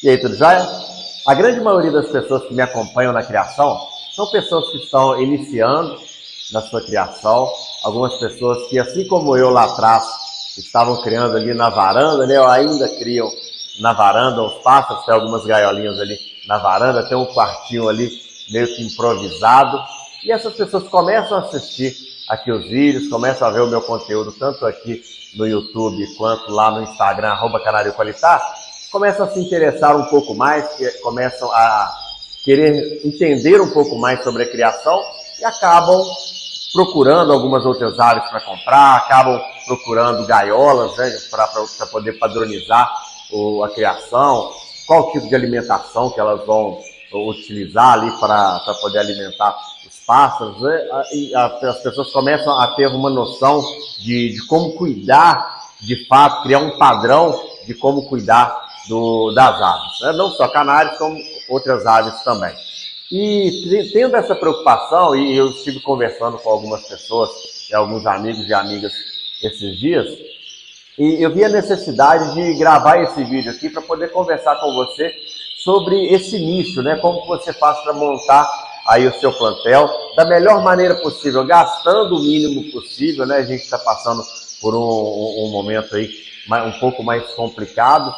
E aí, tudo jóia? A grande maioria das pessoas que me acompanham na criação são pessoas que estão iniciando na sua criação, algumas pessoas que, assim como eu lá atrás, estavam criando ali na varanda, né? Ou ainda criam na varanda os pássaros, tem algumas gaiolinhas ali na varanda, tem um quartinho ali meio que improvisado, e essas pessoas começam a assistir aqui os vídeos, começam a ver o meu conteúdo, tanto aqui no YouTube quanto lá no Instagram, @CanarioQualitar, começam a se interessar um pouco mais, começam a querer entender um pouco mais sobre a criação e acabam procurando algumas outras aves para comprar, acabam procurando gaiolas, né, para poder padronizar a criação, qual tipo de alimentação que elas vão utilizar ali para poder alimentar os pássaros, né? E as pessoas começam a ter uma noção de como cuidar, de fato, criar um padrão de como cuidar das aves, né? Não só canários, como outras aves também. E tendo essa preocupação, e eu estive conversando com algumas pessoas, alguns amigos e amigas esses dias, e eu vi a necessidade de gravar esse vídeo aqui para poder conversar com você sobre esse início, né? Como você faz para montar aí o seu plantel da melhor maneira possível, gastando o mínimo possível, né? A gente está passando por um momento aí um pouco mais complicado.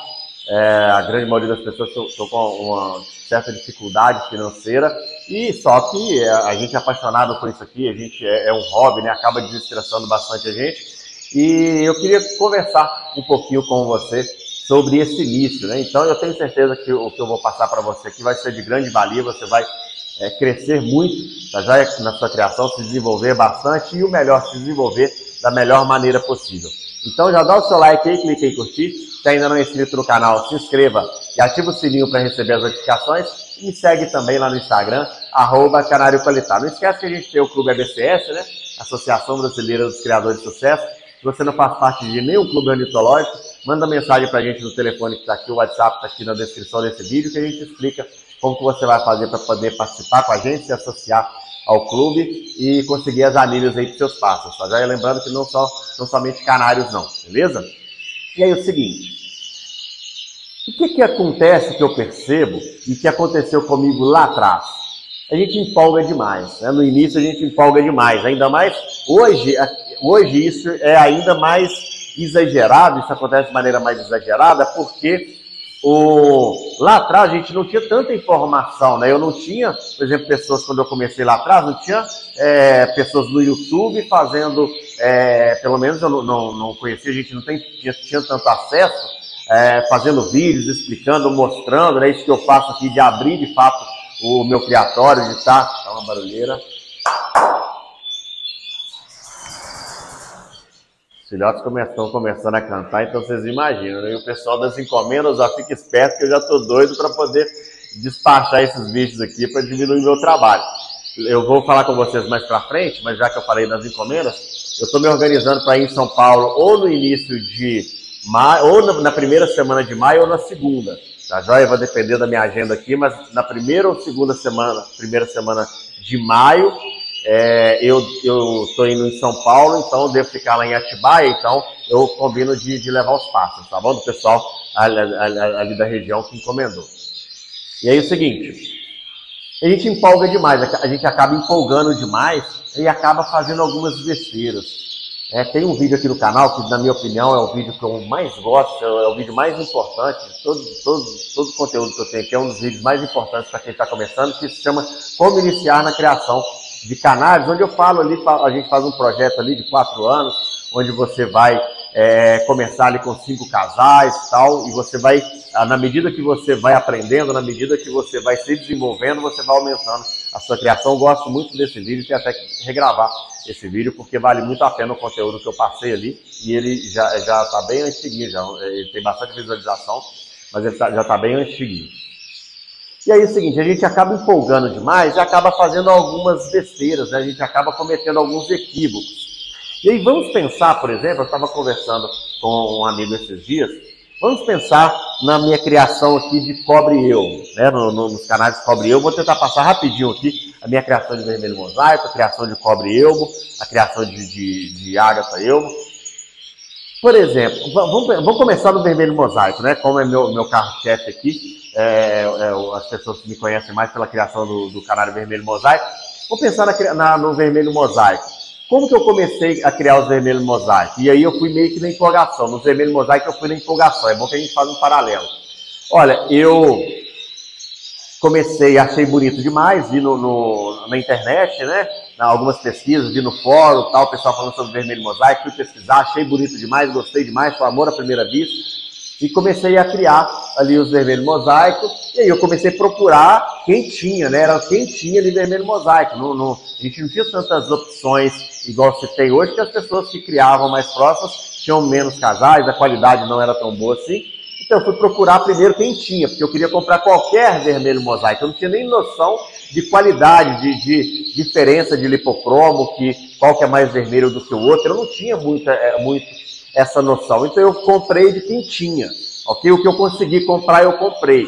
A grande maioria das pessoas estão com uma certa dificuldade financeira, e só que a gente é apaixonado por isso aqui, a gente é um hobby, né? Acaba desestressando bastante a gente. E eu queria conversar um pouquinho com você sobre esse início, né? Então eu tenho certeza que o que eu vou passar para você aqui vai ser de grande valia, você vai crescer muito, tá? Já na sua criação, se desenvolver bastante e o melhor, se desenvolver da melhor maneira possível. Então já dá o seu like aí, clique em curtir, se ainda não é inscrito no canal, se inscreva e ativa o sininho para receber as notificações e me segue também lá no Instagram, @CanarioQualitar. Não esquece que a gente tem o Clube ABCS, né? Associação Brasileira dos Criadores de Sucesso. Se você não faz parte de nenhum clube ornitológico, manda mensagem para a gente no telefone que está aqui, o WhatsApp está aqui na descrição desse vídeo, que a gente explica como que você vai fazer para poder participar com a gente, se associar ao clube e conseguir as anilhas aí para seus pássaros. Tá? Já lembrando que não somente canários não, beleza? E aí o seguinte, o que acontece que eu percebo e que aconteceu comigo lá atrás? A gente empolga demais, né? No início a gente empolga demais, ainda mais hoje isso é ainda mais exagerado, isso acontece de maneira mais exagerada, porque lá atrás a gente não tinha tanta informação, né? Eu não tinha, por exemplo, pessoas, quando eu comecei lá atrás, não tinha pessoas no YouTube fazendo, pelo menos eu não conhecia, a gente não tinha tanto acesso, fazendo vídeos, explicando, mostrando, né? Isso que eu faço aqui, de abrir de fato o meu criatório, de estar... Tá uma barulheira. Os filhotes estão começando a cantar, então vocês imaginam, né? E o pessoal das encomendas já fica esperto que eu já estou doido para poder despachar esses bichos aqui para diminuir o meu trabalho. Eu vou falar com vocês mais para frente, mas já que eu falei das encomendas, eu estou me organizando para ir em São Paulo ou no início de maio, ou na primeira semana de maio ou na segunda. Tá joia? Vai depender da minha agenda aqui, mas na primeira ou segunda semana, primeira semana de maio, eu estou indo em São Paulo, então eu devo ficar lá em Atibaia, então eu combino de levar os pássaros, tá bom? Do pessoal ali da região que encomendou. E aí é o seguinte, a gente empolga demais, a gente acaba empolgando demais e acaba fazendo algumas besteiras. Tem um vídeo aqui no canal que, na minha opinião, é o vídeo que eu mais gosto, é o vídeo mais importante de todo o conteúdo que eu tenho aqui, é um dos vídeos mais importantes para quem está começando, que se chama Como Iniciar na Criação de Canários, onde eu falo ali, a gente faz um projeto ali de 4 anos, onde você vai começar ali com 5 casais e tal, e você vai, na medida que você vai aprendendo, na medida que você vai se desenvolvendo, você vai aumentando a sua criação. Eu gosto muito desse vídeo, tem até que regravar esse vídeo, porque vale muito a pena o conteúdo que eu passei ali, e ele já está bem antiguinho, ele tem bastante visualização, mas ele já está bem antiguinho. E aí é o seguinte, a gente acaba empolgando demais e acaba fazendo algumas besteiras, né? A gente acaba cometendo alguns equívocos. E aí vamos pensar, por exemplo, eu estava conversando com um amigo esses dias, vamos pensar na minha criação aqui de cobre-elmo, né? Nos canais de cobre-elmo, vou tentar passar rapidinho aqui a minha criação de vermelho mosaico, a criação de cobre-elmo, a criação de ágata-elmo. Por exemplo, vamos começar no vermelho mosaico, né? Como é meu carro-chefe aqui, as pessoas que me conhecem mais pela criação do canário vermelho mosaico, vou pensar no vermelho mosaico. Como que eu comecei a criar os vermelhos mosaico? E aí eu fui meio que na empolgação. Nos vermelhos mosaico eu fui na empolgação. É bom que a gente faz um paralelo. Olha, eu comecei, achei bonito demais, vi na internet, né? Algumas pesquisas, vi no fórum, tal, o pessoal falando sobre vermelho mosaico, fui pesquisar, achei bonito demais, gostei demais, foi amor à primeira vista. E comecei a criar ali os vermelhos mosaico, e aí eu comecei a procurar quem tinha, né? Era quem tinha ali vermelho mosaico. A gente não tinha tantas opções igual se tem hoje, que as pessoas que criavam mais próximas tinham menos casais, a qualidade não era tão boa assim. Então eu fui procurar primeiro quem tinha, porque eu queria comprar qualquer vermelho mosaico. Eu não tinha nem noção de qualidade, de diferença de lipocromo, qual que é mais vermelho do que o outro. Eu não tinha muito essa noção. Então eu comprei de quem tinha, ok? O que eu consegui comprar, eu comprei.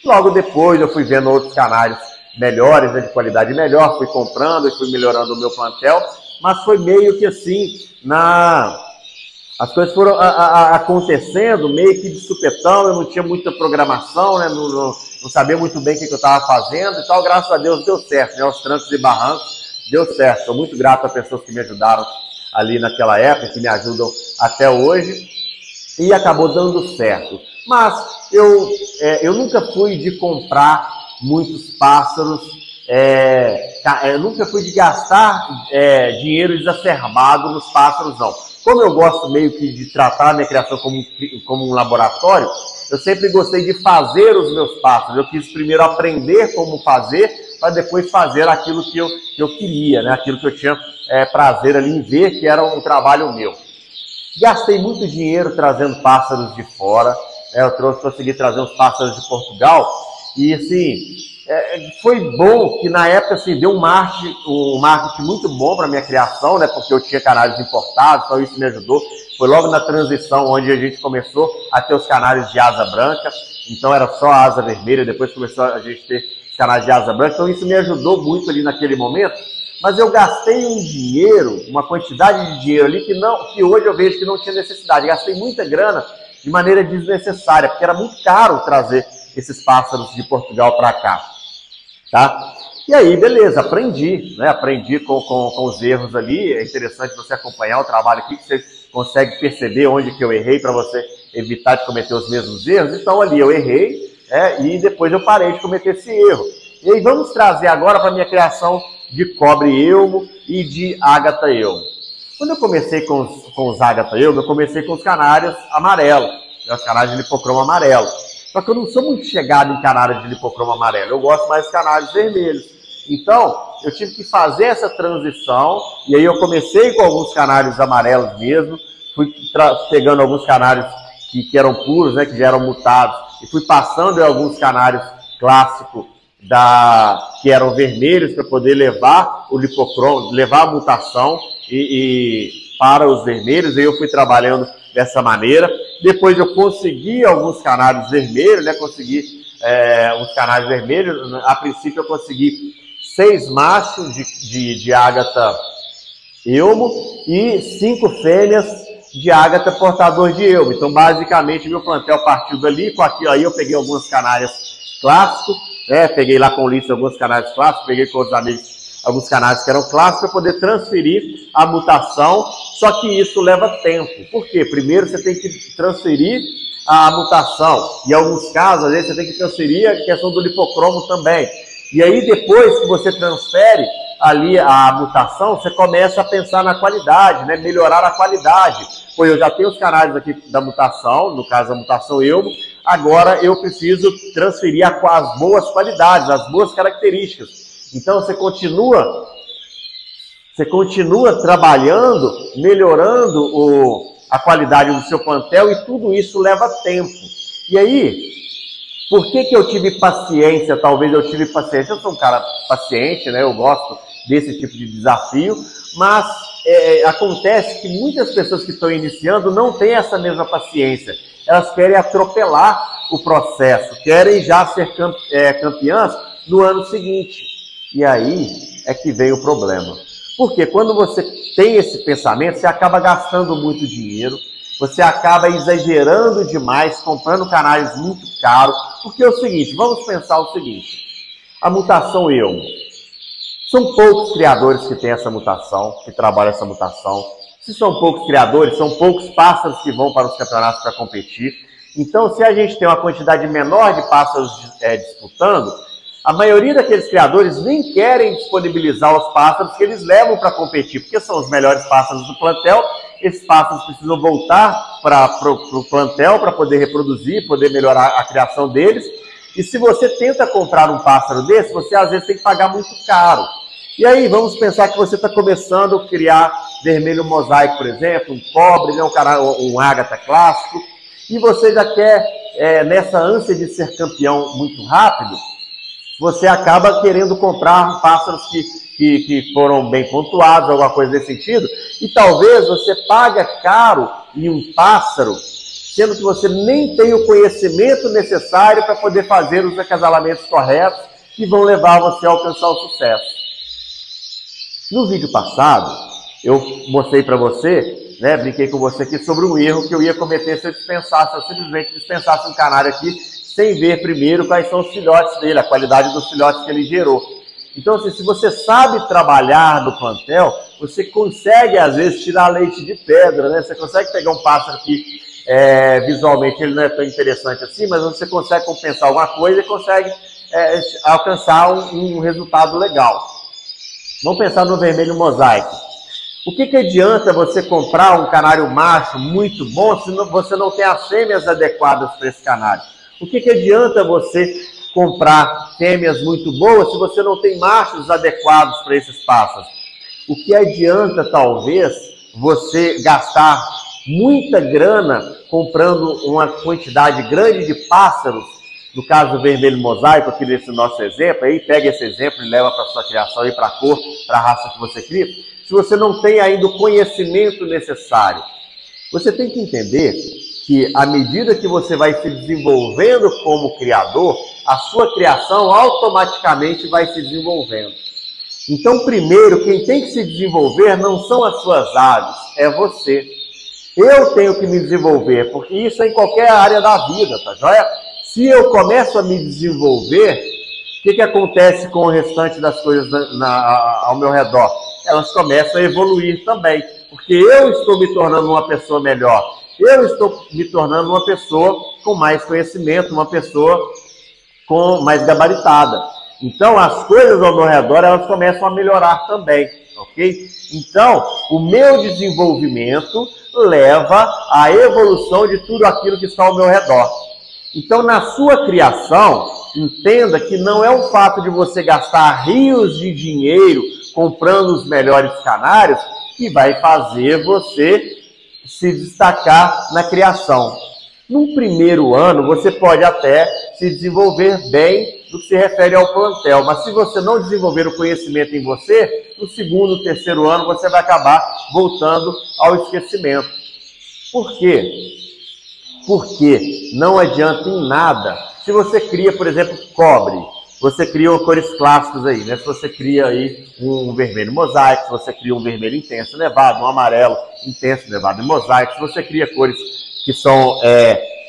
Logo depois eu fui vendo outros canários melhores, né, de qualidade melhor, fui comprando e fui melhorando o meu plantel, mas foi meio que assim, as coisas foram acontecendo meio que de supetão, eu não tinha muita programação, né, não sabia muito bem o que eu estava fazendo e tal, graças a Deus deu certo, né, aos trancos e barrancos, deu certo. Sou muito grato a pessoas que me ajudaram ali naquela época, que me ajudam até hoje, e acabou dando certo. Mas eu nunca fui de comprar muitos pássaros, eu nunca fui de gastar dinheiro exacerbado nos pássaros, não. Como eu gosto meio que de tratar a minha criação como um laboratório, eu sempre gostei de fazer os meus pássaros. Eu quis primeiro aprender como fazer, para depois fazer aquilo que eu queria, né? Aquilo que eu tinha prazer ali em ver, que era um trabalho meu. Gastei muito dinheiro trazendo pássaros de fora, consegui trazer uns pássaros de Portugal, e assim, foi bom que na época assim, deu um marketing muito bom para a minha criação, né? Porque eu tinha canários importados, então isso me ajudou. Foi logo na transição onde a gente começou a ter os canários de asa branca, então era só a asa vermelha, depois começou a gente ter canários de asa branca, então isso me ajudou muito ali naquele momento, mas eu gastei um dinheiro, uma quantidade de dinheiro ali que hoje eu vejo que não tinha necessidade. Gastei muita grana de maneira desnecessária, porque era muito caro trazer esses pássaros de Portugal para cá, tá? E aí, beleza, aprendi, né? Aprendi com os erros ali. É interessante você acompanhar o trabalho aqui, que você consegue perceber onde que eu errei para você evitar de cometer os mesmos erros. Então ali eu errei, e depois eu parei de cometer esse erro. E aí vamos trazer agora para a minha criação de cobre elmo e de ágata elmo. Quando eu comecei com os ágata elmo, eu comecei com os canários amarelos, os canários de lipocromo amarelo. Só que eu não sou muito chegado em canários de lipocromo amarelo, eu gosto mais de canários vermelhos. Então, eu tive que fazer essa transição, e aí eu comecei com alguns canários amarelos mesmo, fui pegando alguns canários que eram puros, né, que já eram mutados, e fui passando em alguns canários clássicos que eram vermelhos para poder levar o lipocromo, levar a mutação e para os vermelhos. Aí eu fui trabalhando dessa maneira. Depois eu consegui alguns canários vermelhos, né, consegui uns canários vermelhos. A princípio eu consegui 6 machos de ágata elmo e 5 fêmeas de ágata portador de elmo. Então, basicamente, meu plantel partiu dali. Com aqui, aí eu peguei algumas canárias clássicos, peguei lá com o Ulisses alguns canários clássicos, peguei com outros amigos alguns canários que eram clássicos para poder transferir a mutação. Só que isso leva tempo. Por quê? Primeiro você tem que transferir a mutação. Em alguns casos, às vezes, você tem que transferir a questão do lipocromo também. E aí, depois que você transfere ali a mutação, você começa a pensar na qualidade, né? Melhorar a qualidade. Pois eu já tenho os canários aqui da mutação, no caso a mutação elmo, agora eu preciso transferir as boas qualidades, as boas características. Então você continua trabalhando, melhorando a qualidade do seu plantel, e tudo isso leva tempo. E aí, por que eu tive paciência? Talvez eu tive paciência. Eu sou um cara paciente, né? Eu gosto desse tipo de desafio, mas acontece que muitas pessoas que estão iniciando não têm essa mesma paciência. Elas querem atropelar o processo, querem já ser campeãs no ano seguinte. E aí é que vem o problema. Porque quando você tem esse pensamento, você acaba gastando muito dinheiro, você acaba exagerando demais, comprando canários muito caros, Porque é o seguinte, vamos pensar o seguinte, a mutação elmo. São poucos criadores que têm essa mutação, que trabalham essa mutação. Se são poucos criadores, são poucos pássaros que vão para os campeonatos para competir. Então, se a gente tem uma quantidade menor de pássaros disputando, a maioria daqueles criadores nem querem disponibilizar os pássaros que eles levam para competir, porque são os melhores pássaros do plantel. Esses pássaros precisam voltar para o plantel para poder reproduzir, poder melhorar a criação deles. E se você tenta comprar um pássaro desse, você às vezes tem que pagar muito caro. E aí, vamos pensar que você está começando a criar vermelho mosaico, por exemplo, um cobre, né, um ágata clássico, e você já quer, nessa ânsia de ser campeão muito rápido, você acaba querendo comprar pássaros que foram bem pontuados, alguma coisa desse sentido, e talvez você pague caro em um pássaro, sendo que você nem tem o conhecimento necessário para poder fazer os acasalamentos corretos que vão levar você a alcançar o sucesso. No vídeo passado, eu mostrei para você, né, brinquei com você aqui sobre um erro que eu ia cometer se eu simplesmente dispensasse um canário aqui, sem ver primeiro quais são os filhotes dele, a qualidade dos filhotes que ele gerou. Então, assim, se você sabe trabalhar no plantel, você consegue, às vezes, tirar leite de pedra, né? Você consegue pegar um pássaro que, visualmente, ele não é tão interessante assim, mas você consegue compensar alguma coisa e consegue alcançar um resultado legal. Vamos pensar no vermelho mosaico. O que adianta você comprar um canário macho muito bom se você não tem as fêmeas adequadas para esse canário? O que adianta você comprar fêmeas muito boas se você não tem machos adequados para esses pássaros? O que adianta, talvez, você gastar muita grana comprando uma quantidade grande de pássaros, no caso do vermelho mosaico, aqui nesse nosso exemplo, aí pega esse exemplo e leva para a sua criação e para a cor, para a raça que você cria, se você não tem ainda o conhecimento necessário. Você tem que entender que, à medida que você vai se desenvolvendo como criador, a sua criação automaticamente vai se desenvolvendo. Então, primeiro, quem tem que se desenvolver não são as suas aves, é você. Eu tenho que me desenvolver, porque isso é em qualquer área da vida, tá joia? Se eu começo a me desenvolver, o que acontece com o restante das coisas ao meu redor? Elas começam a evoluir também, porque eu estou me tornando uma pessoa melhor, eu estou me tornando uma pessoa com mais conhecimento, uma pessoa mais gabaritada. Então, as coisas ao meu redor, elas começam a melhorar também, ok? Então, o meu desenvolvimento leva à evolução de tudo aquilo que está ao meu redor. Então, na sua criação, entenda que não é o fato de você gastar rios de dinheiro comprando os melhores canários que vai fazer você se destacar na criação. Num primeiro ano, você pode até se desenvolver bem no que se refere ao plantel, mas se você não desenvolver o conhecimento em você, no segundo, terceiro ano, você vai acabar voltando ao esquecimento. Por quê? Porque não adianta em nada. Se você cria, por exemplo, cobre, você cria cores clássicas aí, né? Se você cria aí um vermelho mosaico, se você cria um vermelho intenso nevado, um amarelo intenso nevado e mosaico, se você cria cores que são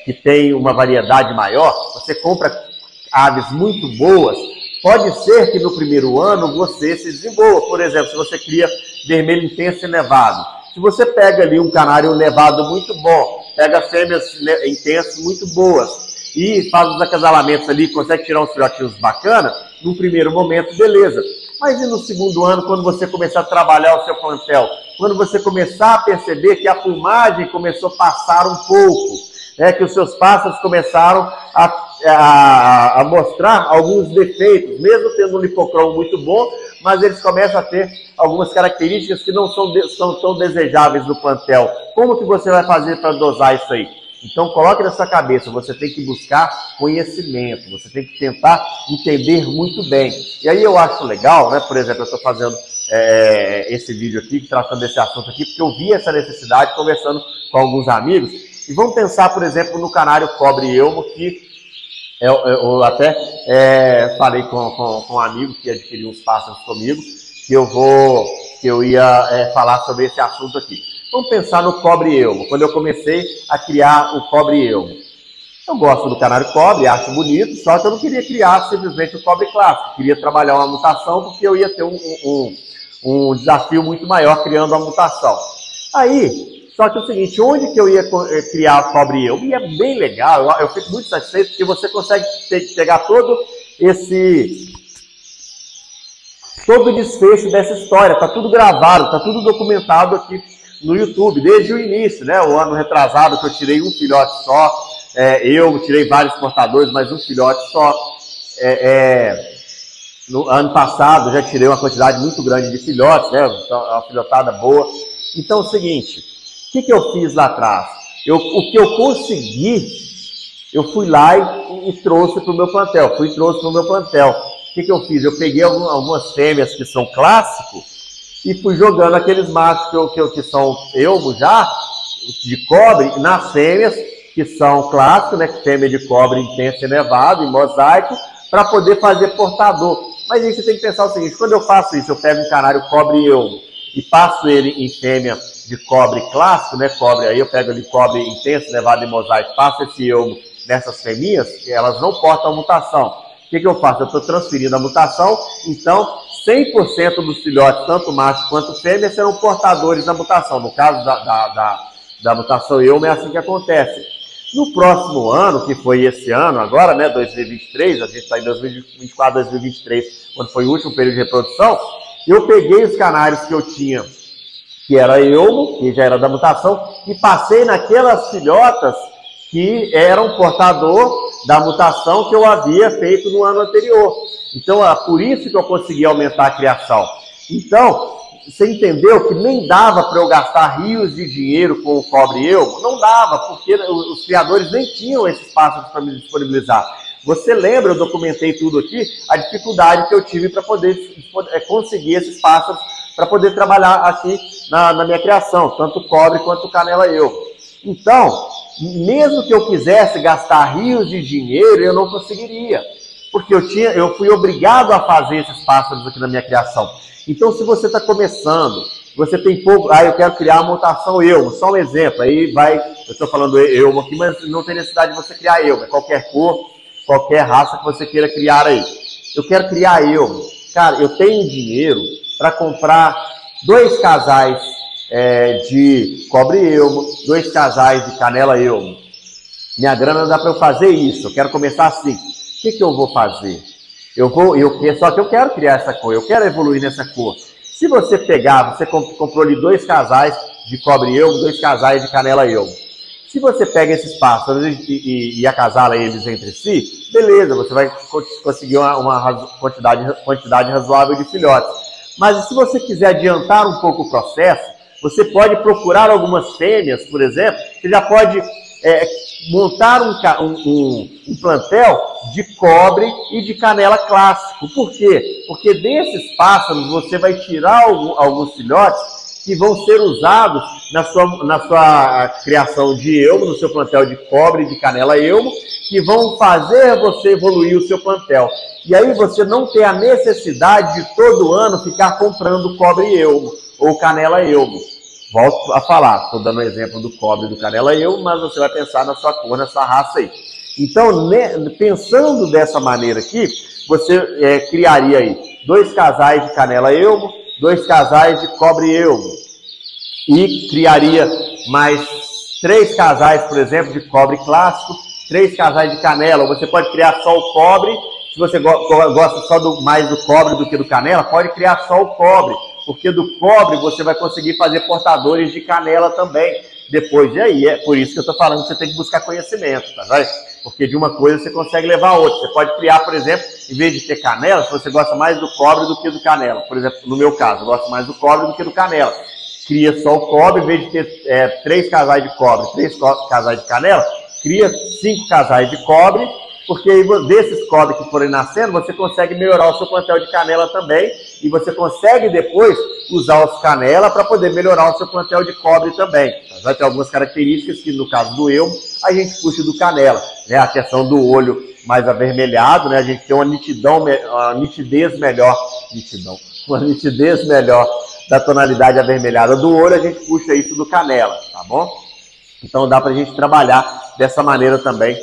que tem uma variedade maior, você compra aves muito boas, pode ser que no primeiro ano você se desenvolva. Por exemplo, se você cria vermelho intenso e nevado, se você pega ali um canário nevado muito bom, pega fêmeas intensas muito boas e faz os acasalamentos ali, consegue tirar uns filhotinhos bacanas, no primeiro momento, beleza. Mas e no segundo ano, quando você começar a trabalhar o seu plantel, quando você começar a perceber que a plumagem começou a passar um pouco, que os seus pássaros começaram a mostrar alguns defeitos, mesmo tendo um lipocromo muito bom, mas eles começam a ter algumas características que não são tão desejáveis no plantel. Como que você vai fazer para dosar isso aí? Então coloque na sua cabeça, você tem que buscar conhecimento, você tem que tentar entender muito bem. E aí eu acho legal, né? Por exemplo, eu estou fazendo esse vídeo aqui, tratando desse assunto aqui, porque eu vi essa necessidade conversando com alguns amigos. E vamos pensar, por exemplo, no canário cobre elmo, que eu até falei com um amigo que adquiriu uns pássaros comigo, que eu ia falar sobre esse assunto aqui. Vamos pensar no cobre elmo, quando eu comecei a criar o cobre elmo. Eu gosto do canário cobre, acho bonito, só que eu não queria criar simplesmente o cobre clássico. Queria trabalhar uma mutação porque eu ia ter um desafio muito maior criando a mutação. Aí, só que é o seguinte, onde que eu ia criar o cobre eu? E é bem legal, eu fico muito satisfeito porque você consegue pegar todo o desfecho dessa história, tá tudo gravado, tá tudo documentado aqui no YouTube, desde o início, né? O ano retrasado que eu tirei um filhote só, eu tirei vários portadores, mas um filhote só. No ano passado já tirei uma quantidade muito grande de filhotes, né? Uma filhotada boa. Então é o seguinte, o que eu fiz lá atrás? O que eu consegui, eu fui lá e trouxe para o meu plantel. O que eu fiz? Eu peguei algumas fêmeas que são clássicos e fui jogando aqueles machos que são elmo já, de cobre, nas fêmeas que são clássicos, né? Fêmea de cobre intenso e nevado, em mosaico, para poder fazer portador. Mas aí você tem que pensar o seguinte, quando eu faço isso, eu pego um canário cobre elmo e passo ele em fêmea de cobre clássico, né? Cobre, aí eu pego ali cobre intenso, nevado e mosaico, passo esse elmo nessas fêmeas, elas não portam a mutação. O que eu faço? Eu estou transferindo a mutação, então 100% dos filhotes, tanto macho quanto fêmea, serão portadores da mutação. No caso da mutação elmo, é assim que acontece. No próximo ano, que foi esse ano agora, né, 2023, a gente está em 2024, 2023, quando foi o último período de reprodução, eu peguei os canários que eu tinha, que era elmo, que já era da mutação, e passei naquelas filhotas que eram portador da mutação que eu havia feito no ano anterior. Então, é por isso que eu consegui aumentar a criação. Então, você entendeu que nem dava para eu gastar rios de dinheiro com o cobre elmo? Não dava, porque os criadores nem tinham esses pássaros para me disponibilizar. Você lembra, eu documentei tudo aqui, a dificuldade que eu tive para poder conseguir esses pássaros para poder trabalhar aqui na minha criação, tanto cobre quanto canela elmo. Então, mesmo que eu quisesse gastar rios de dinheiro, eu não conseguiria, porque eu fui obrigado a fazer esses pássaros aqui na minha criação. Então, se você está começando, você tem pouco, eu quero criar a mutação elmo, só um exemplo, aí eu estou falando elmo aqui, mas não tem necessidade de você criar elmo, é qualquer cor, qualquer raça que você queira criar aí. Eu quero criar elmo. Cara, eu tenho dinheiro para comprar 2 casais de cobre elmo, 2 casais de canela elmo. Minha grana dá para eu fazer isso, eu quero começar assim. O que eu vou fazer? Só que eu quero criar essa cor, eu quero evoluir nessa cor. Se você pegar, você comprou ali 2 casais de cobre elmo, 2 casais de canela elmo. Se você pega esses pássaros e acasala eles entre si, beleza, você vai conseguir uma quantidade razoável de filhotes. Mas se você quiser adiantar um pouco o processo, você pode procurar algumas fêmeas, por exemplo, você já pode montar um plantel de cobre e de canela clássico. Por quê? Porque desses pássaros você vai tirar alguns filhotes que vão ser usados na sua criação de elmo, no seu plantel de cobre e de canela elmo, que vão fazer você evoluir o seu plantel. E aí você não tem a necessidade de todo ano ficar comprando cobre elmo ou canela elmo. Volto a falar, estou dando o exemplo do cobre e do canela elmo, mas você vai pensar na sua cor, na sua raça aí. Então, pensando dessa maneira aqui, você criaria aí 2 casais de canela elmo, 2 casais de cobre elmo. E criaria mais 3 casais, por exemplo, de cobre clássico, 3 casais de canela. Ou você pode criar só o cobre. Se você gosta só mais do cobre do que do canela, pode criar só o cobre. Porque do cobre você vai conseguir fazer portadores de canela também. Depois, e aí, é por isso que eu estou falando que você tem que buscar conhecimento, tá vendo? Porque de uma coisa você consegue levar a outra. Você pode criar, por exemplo, em vez de ter canela, se você gosta mais do cobre do que do canela. Por exemplo, no meu caso, eu gosto mais do cobre do que do canela. Cria só o cobre, em vez de ter 3 casais de cobre, 3 casais de canela, cria 5 casais de cobre, porque aí desses cobres que forem nascendo, você consegue melhorar o seu plantel de canela também, e você consegue depois usar os canela para poder melhorar o seu plantel de cobre também. Vai ter algumas características que, no caso do elmo, a gente puxa do canela, né? A questão do olho mais avermelhado, né? A gente tem uma nitidez melhor da tonalidade avermelhada do olho, a gente puxa isso do canela, tá bom? Então dá pra gente trabalhar dessa maneira também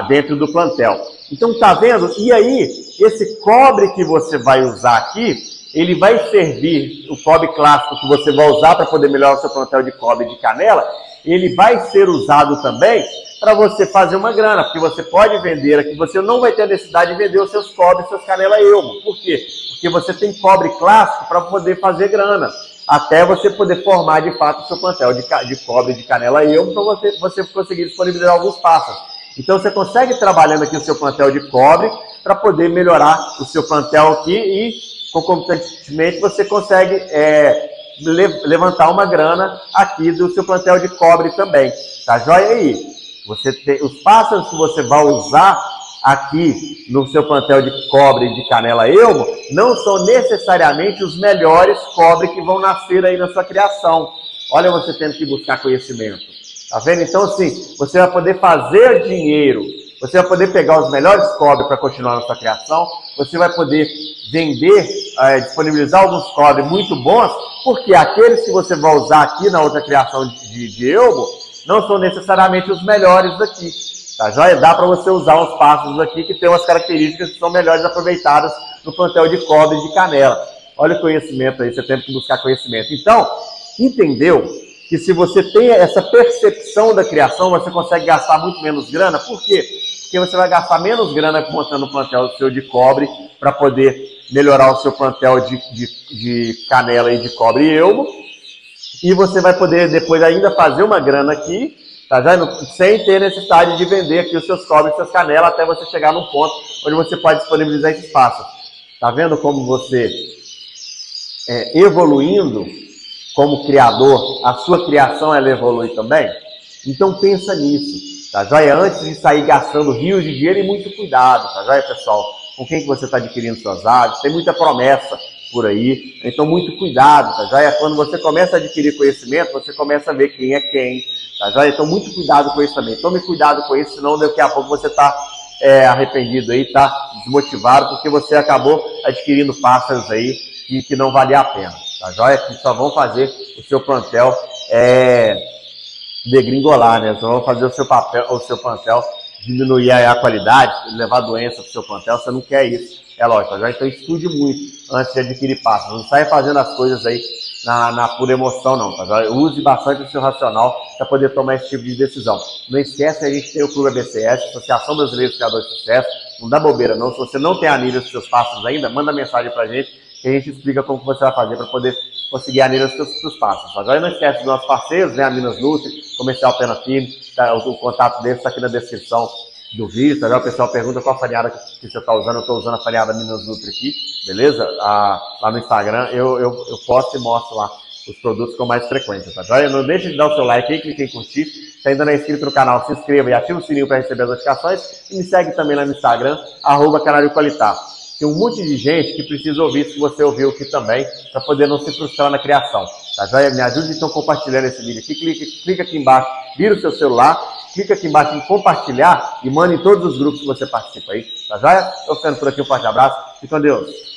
dentro do plantel. Então, tá vendo? E aí, esse cobre que você vai usar aqui, ele vai servir, o cobre clássico que você vai usar para poder melhorar o seu plantel de cobre de canela, ele vai ser usado também para você fazer uma grana, porque você pode vender aqui, você não vai ter a necessidade de vender os seus cobres, seus canela elmo. Por quê? Porque você tem cobre clássico para poder fazer grana, até você poder formar de fato o seu plantel de cobre de canela elmo, para você conseguir disponibilizar alguns pássaros. Então você consegue trabalhando aqui o seu plantel de cobre para poder melhorar o seu plantel aqui e concomitantemente você consegue levantar uma grana aqui do seu plantel de cobre também. Tá joia aí? Você tem os pássaros que você vai usar aqui no seu plantel de cobre de canela elmo não são necessariamente os melhores cobre que vão nascer aí na sua criação. Olha você tendo que buscar conhecimento. Tá vendo? Então, assim, você vai poder fazer dinheiro, você vai poder pegar os melhores cobre para continuar na sua criação, você vai poder vender, disponibilizar alguns cobre muito bons, porque aqueles que você vai usar aqui na outra criação de elmo não são necessariamente os melhores daqui. Tá joia? Dá para você usar uns pássaros aqui que tem umas características que são melhores aproveitadas no plantel de cobre de canela. Olha o conhecimento aí, você tem que buscar conhecimento. Então, entendeu que se você tem essa percepção da criação, você consegue gastar muito menos grana? Por quê? Porque você vai gastar menos grana montando o plantel seu de cobre para poder melhorar o seu plantel de canela e de cobre e elmo. E você vai poder depois ainda fazer uma grana aqui, tá vendo? Sem ter necessidade de vender aqui os seus cobres e suas canelas até você chegar num ponto onde você pode disponibilizar esse espaço. Tá vendo como você evoluindo como criador, a sua criação ela evolui também? Então pensa nisso, tá joia? Antes de sair gastando rios de dinheiro e muito cuidado, tá joia, pessoal? Com quem que você está adquirindo suas aves, tem muita promessa por aí, então muito cuidado, tá joia? Quando você começa a adquirir conhecimento, você começa a ver quem é quem, tá joia? Então muito cuidado com isso também, tome cuidado com isso, senão daqui a pouco você está arrependido aí, tá desmotivado, porque você acabou adquirindo pássaros aí que não valia a pena, tá joia? Que só vão fazer o seu plantel degringolar, né? Só vão fazer o seu plantel diminuir a qualidade, levar doença para o seu plantel, você não quer isso, é lógico, tá joia? Então estude muito antes de adquirir pássaros, não saia fazendo as coisas aí na pura emoção não, tá joia? Use bastante o seu racional para poder tomar esse tipo de decisão. Não esquece que a gente tem o Clube ABCS, Associação Brasileira de Criadores de Sucesso, não dá bobeira não, se você não tem anilha dos seus pássaros ainda, manda mensagem pra gente, que a gente explica como que você vai fazer para poder conseguir anilha dos seus pássaros. Agora não esquece dos nossos parceiros, né? A Minas Nutri, Comercial Pena Firme, tá? O contato deles está aqui na descrição do vídeo, tá? O pessoal pergunta qual farinhada que você está usando, eu estou usando a farinhada Minas Nutri aqui, beleza? Lá no Instagram eu posto e mostro lá os produtos com mais frequência, tá? Não deixe de dar o seu like aí, clique em curtir, se ainda não é inscrito no canal, se inscreva e ative o sininho para receber as notificações e me segue também lá no Instagram, @Canário Qualitar. Tem um monte de gente que precisa ouvir isso que você ouviu aqui também, para poder não se frustrar na criação. Tá joia? Me ajude então compartilhando esse vídeo aqui. Clica aqui embaixo, vira o seu celular, clica aqui embaixo em compartilhar e manda em todos os grupos que você participa aí. Tá joia? Estou ficando por aqui, um forte abraço. Fique com Deus.